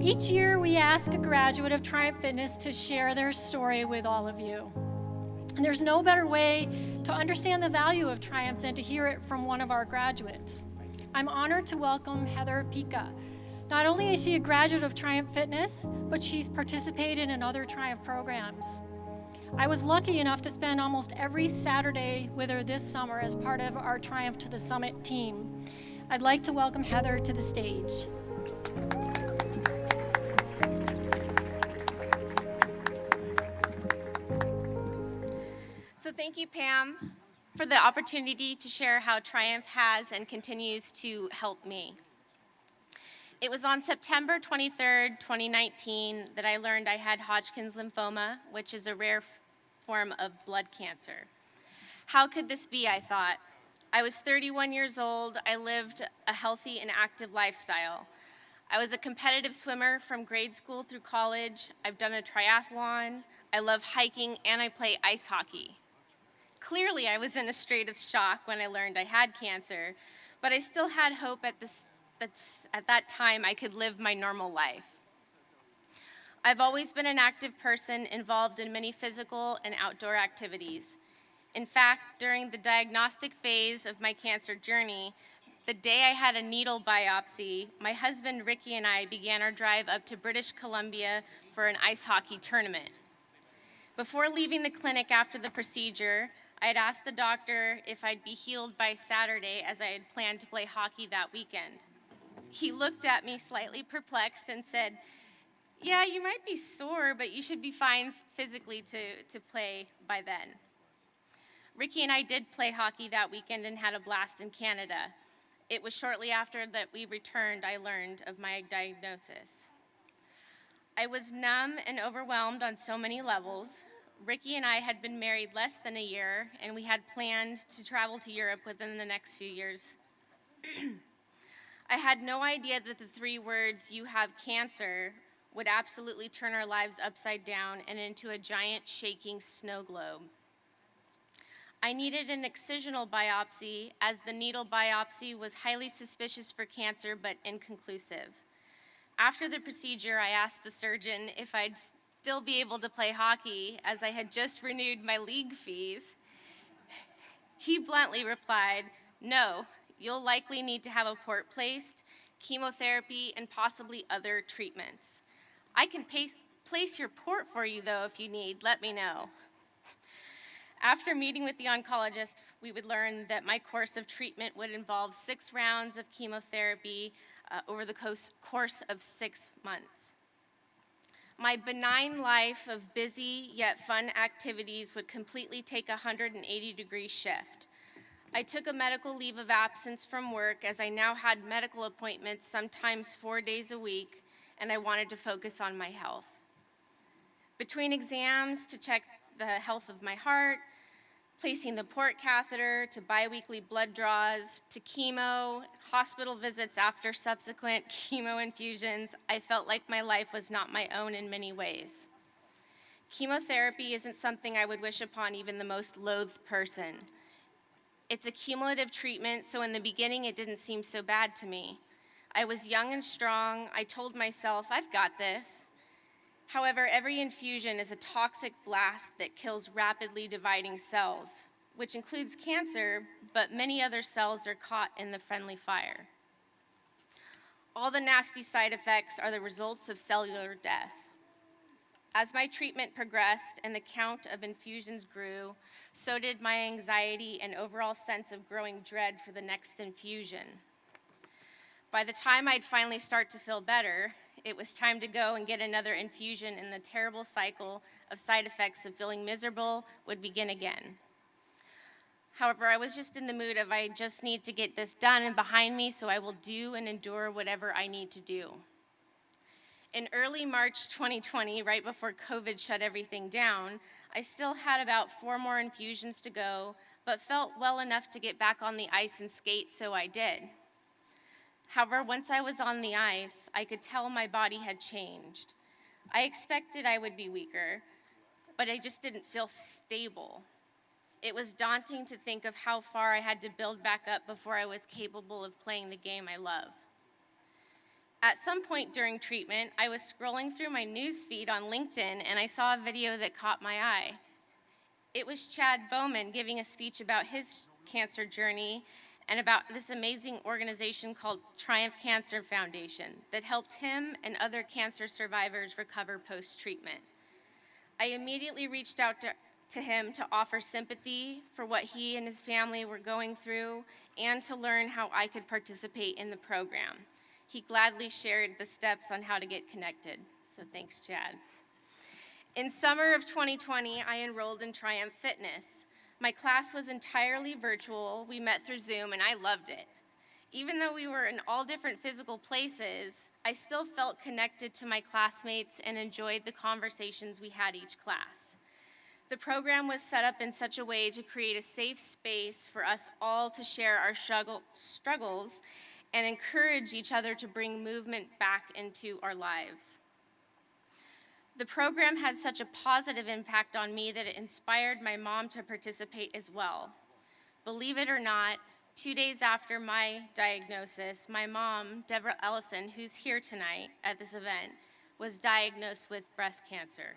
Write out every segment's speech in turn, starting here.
Each year, we ask a graduate of Triumph Fitness to share their story with all of you. And there's no better way to understand the value of Triumph than to hear it from one of our graduates. I'm honored to welcome Heather Pica. Not only is she a graduate of Triumph Fitness, but she's participated in other Triumph programs. I was lucky enough to spend almost every Saturday with her this summer as part of our Triumph to the Summit team. I'd like to welcome Heather to the stage. So thank you, Pam, for the opportunity to share how Triumph has and continues to help me. It was on September 23rd, 2019, that I learned I had Hodgkin's lymphoma, which is a rare form of blood cancer. How could this be, I thought? I was 31 years old. I lived a healthy and active lifestyle. I was a competitive swimmer from grade school through college. I've done a triathlon. I love hiking, and I play ice hockey. Clearly, I was in a state of shock when I learned I had cancer, but I still had hope at that time I could live my normal life. I've always been an active person involved in many physical and outdoor activities. In fact, during the diagnostic phase of my cancer journey, the day I had a needle biopsy, my husband Ricky and I began our drive up to British Columbia for an ice hockey tournament. Before leaving the clinic after the procedure, I had asked the doctor if I'd be healed by Saturday, as I had planned to play hockey that weekend. He looked at me slightly perplexed and said, "Yeah, you might be sore, but you should be fine physically to play by then." Ricky and I did play hockey that weekend and had a blast in Canada. It was shortly after that we returned I learned of my diagnosis. I was numb and overwhelmed on so many levels. Ricky and I had been married less than a year, and we had planned to travel to Europe within the next few years. I had no idea that the 3 words, "you have cancer," would absolutely turn our lives upside down and into a giant shaking snow globe. I needed an excisional biopsy, as the needle biopsy was highly suspicious for cancer but inconclusive. After the procedure, I asked the surgeon if I'd still be able to play hockey, as I had just renewed my league fees. He bluntly replied, "No, you'll likely need to have a port placed, chemotherapy, and possibly other treatments. I can place your port for you, though, if you need. Let me know." After meeting with the oncologist, we would learn that my course of treatment would involve 6 rounds of chemotherapy over the course of 6 months. My benign life of busy yet fun activities would completely take a 180-degree shift. I took a medical leave of absence from work, as I now had medical appointments sometimes 4 days a week, and I wanted to focus on my health. Between exams to check the health of my heart, placing the port catheter, to biweekly blood draws, to chemo, hospital visits after subsequent chemo infusions, I felt like my life was not my own in many ways. Chemotherapy isn't something I would wish upon even the most loathed person. It's a cumulative treatment, so in the beginning it didn't seem so bad to me. I was young and strong. I told myself, "I've got this." However, every infusion is a toxic blast that kills rapidly dividing cells, which includes cancer, but many other cells are caught in the friendly fire. All the nasty side effects are the results of cellular death. As my treatment progressed and the count of infusions grew, so did my anxiety and overall sense of growing dread for the next infusion. By the time I'd finally start to feel better, it was time to go and get another infusion, and the terrible cycle of side effects of feeling miserable would begin again. However, I was just in the mood of, I just need to get this done and behind me, so I will do and endure whatever I need to do. In early March 2020, right before COVID shut everything down, I still had about 4 more infusions to go, but felt well enough to get back on the ice and skate, so I did. However, once I was on the ice, I could tell my body had changed. I expected I would be weaker, but I just didn't feel stable. It was daunting to think of how far I had to build back up before I was capable of playing the game I love. At some point during treatment, I was scrolling through my news feed on LinkedIn and I saw a video that caught my eye. It was Chad Bowman giving a speech about his cancer journey and about this amazing organization called Triumph Cancer Foundation that helped him and other cancer survivors recover post-treatment. I immediately reached out to him to offer sympathy for what he and his family were going through and to learn how I could participate in the program. He gladly shared the steps on how to get connected, so thanks, Chad. In summer of 2020, I enrolled in Triumph Fitness. My class was entirely virtual. We met through Zoom, and I loved it. Even though we were in all different physical places, I still felt connected to my classmates and enjoyed the conversations we had each class. The program was set up in such a way to create a safe space for us all to share our struggles and encourage each other to bring movement back into our lives. The program had such a positive impact on me that it inspired my mom to participate as well. Believe it or not, 2 days after my diagnosis, my mom, Deborah Ellison, who's here tonight at this event, was diagnosed with breast cancer.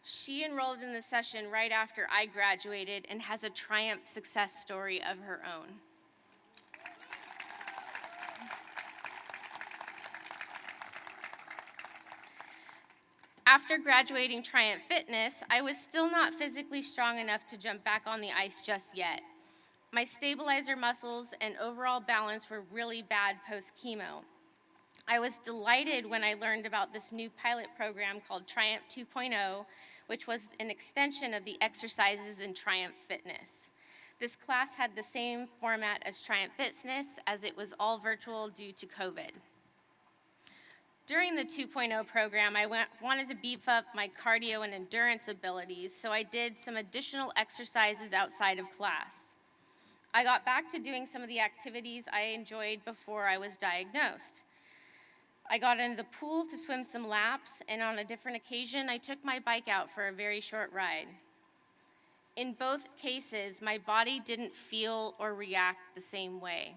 She enrolled in the session right after I graduated and has a Triumph success story of her own. After graduating Triumph Fitness, I was still not physically strong enough to jump back on the ice just yet. My stabilizer muscles and overall balance were really bad post-chemo. I was delighted when I learned about this new pilot program called Triumph 2.0, which was an extension of the exercises in Triumph Fitness. This class had the same format as Triumph Fitness, as it was all virtual due to COVID. During the 2.0 program, I wanted to beef up my cardio and endurance abilities, so I did some additional exercises outside of class. I got back to doing some of the activities I enjoyed before I was diagnosed. I got into the pool to swim some laps, and on a different occasion, I took my bike out for a very short ride. In both cases, my body didn't feel or react the same way.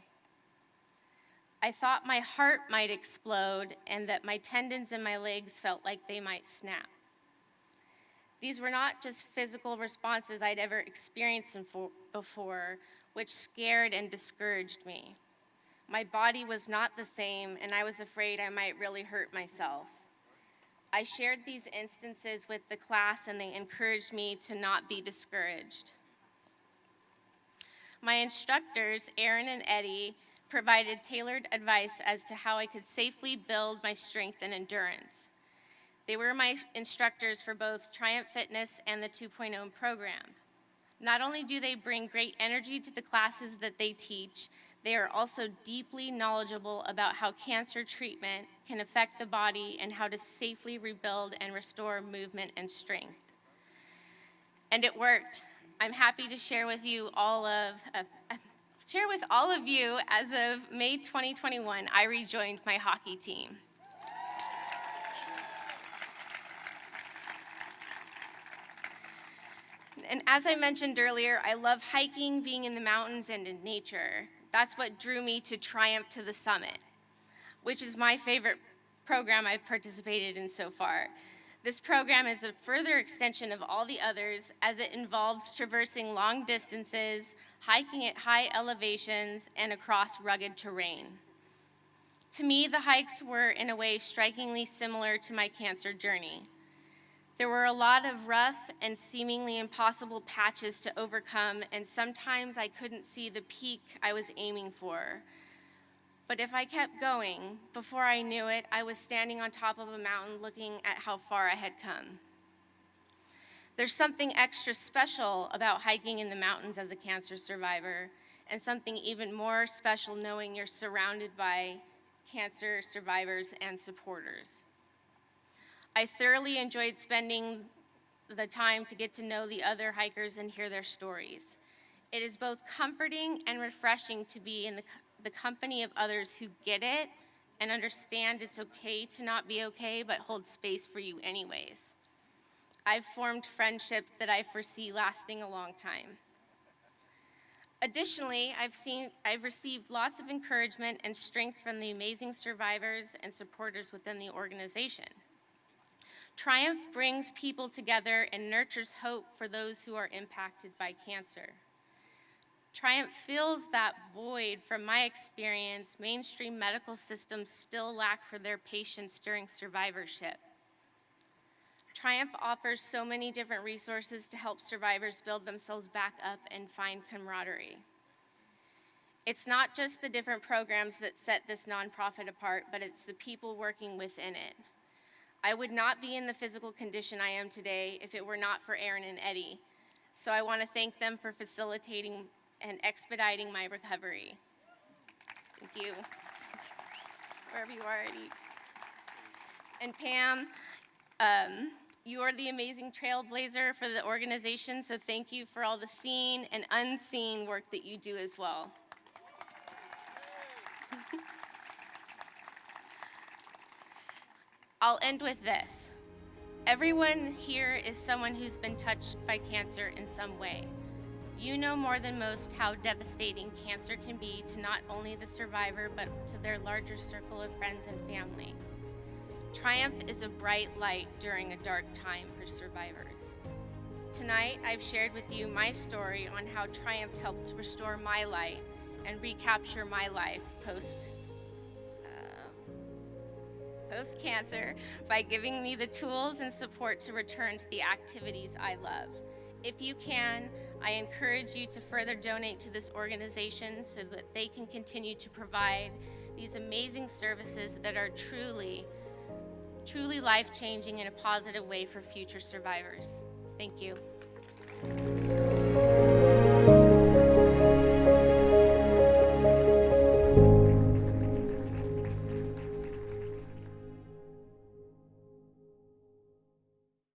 I thought my heart might explode and that my tendons in my legs felt like they might snap. These were not just physical responses I'd ever experienced before, which scared and discouraged me. My body was not the same, and I was afraid I might really hurt myself. I shared these instances with the class, and they encouraged me to not be discouraged. My instructors, Aaron and Eddie, provided tailored advice as to how I could safely build my strength and endurance. They were my instructors for both Triumph Fitness and the 2.0 program. Not only do they bring great energy to the classes that they teach, they are also deeply knowledgeable about how cancer treatment can affect the body and how to safely rebuild and restore movement and strength. And it worked. I'm happy to share with all of you, as of May 2021, I rejoined my hockey team. And as I mentioned earlier, I love hiking, being in the mountains, and in nature. That's what drew me to Triumph to the Summit, which is my favorite program I've participated in so far. This program is a further extension of all the others, as it involves traversing long distances, hiking at high elevations, and across rugged terrain. To me, the hikes were, in a way, strikingly similar to my cancer journey. There were a lot of rough and seemingly impossible patches to overcome, and sometimes I couldn't see the peak I was aiming for. But if I kept going, before I knew it, I was standing on top of a mountain looking at how far I had come. There's something extra special about hiking in the mountains as a cancer survivor, and something even more special knowing you're surrounded by cancer survivors and supporters. I thoroughly enjoyed spending the time to get to know the other hikers and hear their stories. It is both comforting and refreshing to be in the company of others who get it and understand it's okay to not be okay, but hold space for you anyways. I've formed friendships that I foresee lasting a long time. Additionally, I've received lots of encouragement and strength from the amazing survivors and supporters within the organization. Triumph brings people together and nurtures hope for those who are impacted by cancer. Triumph fills that void from my experience mainstream medical systems still lack for their patients during survivorship. Triumph offers so many different resources to help survivors build themselves back up and find camaraderie. It's not just the different programs that set this nonprofit apart, but it's the people working within it. I would not be in the physical condition I am today if it were not for Aaron and Eddie, so I want to thank them for facilitating and expediting my recovery. Thank you. Wherever you are, Eddie. And Pam, you are the amazing trailblazer for the organization, so thank you for all the seen and unseen work that you do as well. I'll end with this. Everyone here is someone who's been touched by cancer in some way. You know more than most how devastating cancer can be to not only the survivor, but to their larger circle of friends and family. Triumph is a bright light during a dark time for survivors. Tonight, I've shared with you my story on how Triumph helped restore my light and recapture my life post-cancer by giving me the tools and support to return to the activities I love. If you can, I encourage you to further donate to this organization so that they can continue to provide these amazing services that are truly life-changing in a positive way for future survivors. Thank you.